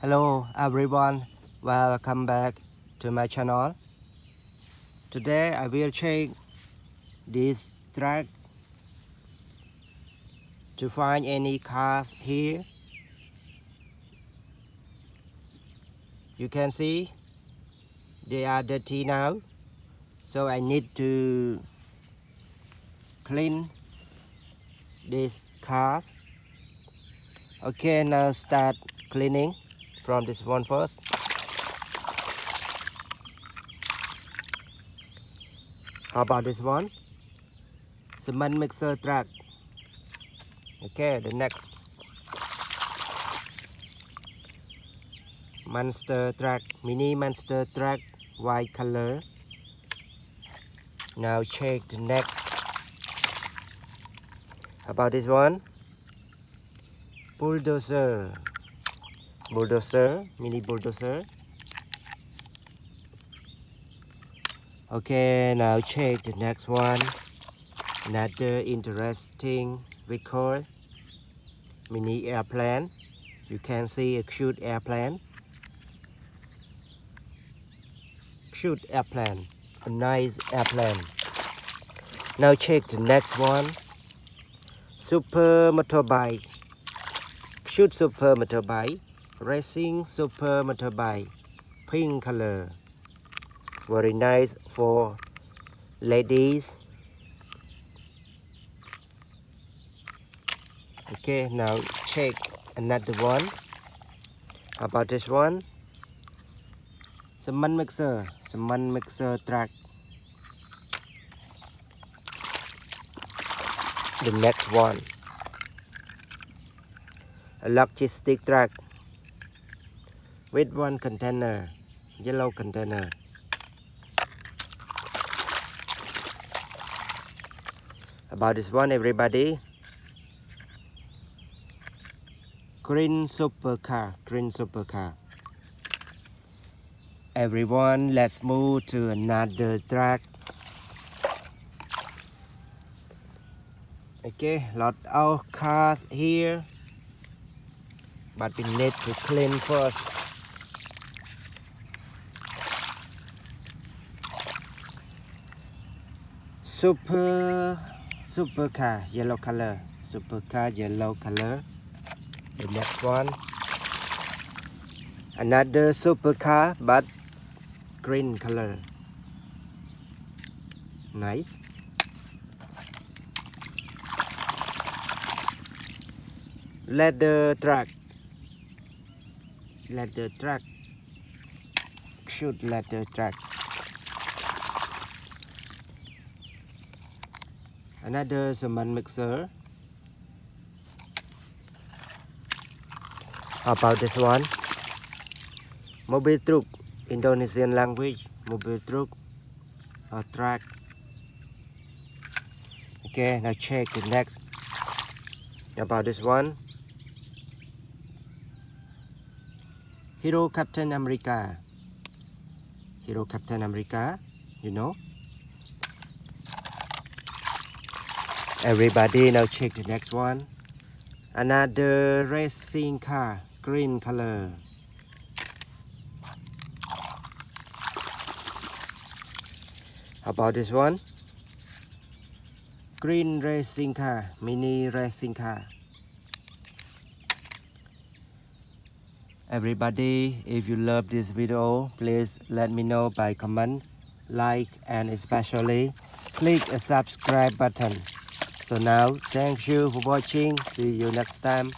Hello everyone, welcome back to my channel. Today I will check this track to find any cars here. You can see they are dirty now, so I need to clean these cars. Okay, now start cleaning from this one first. How about this one? Cement mixer truck. Okay, the next monster truck, mini monster truck, white color. Now check the next. How about this one? Bulldozer. Bulldozer, mini bulldozer. Okay, now check the next one. Another interesting vehicle, mini airplane. You can see a cute airplane. Cute airplane, a nice airplane. Now check the next one. Super motorbike. Cute super motorbike. Racing super motorbike, pink color, very nice for ladies. Okay, now check another one. How about this one? Cement mixer truck. The next one, a logistic truck with one container, yellow container. About this one, everybody, green supercar. Everyone, let's move to another truck. Okay, lot of cars here, but we need to clean first. Supercar, yellow color. Supercar, yellow color. The next one, another supercar but green color. Nice. Leather truck. Cute leather truck. Another cement mixer. How about this one? Mobil Truk, Indonesian language. Mobil Truk or truck. Okay, now check the next. About this one, Hero Captain America. You know. Everybody, now check the next one. Another racing car, green color. How about this one? Green racing car, mini racing car. Everybody, if you love this video, please let me know by comment, like, and especially click a subscribe button. So now, thank you for watching. See you next time.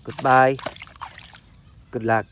Goodbye. Good luck.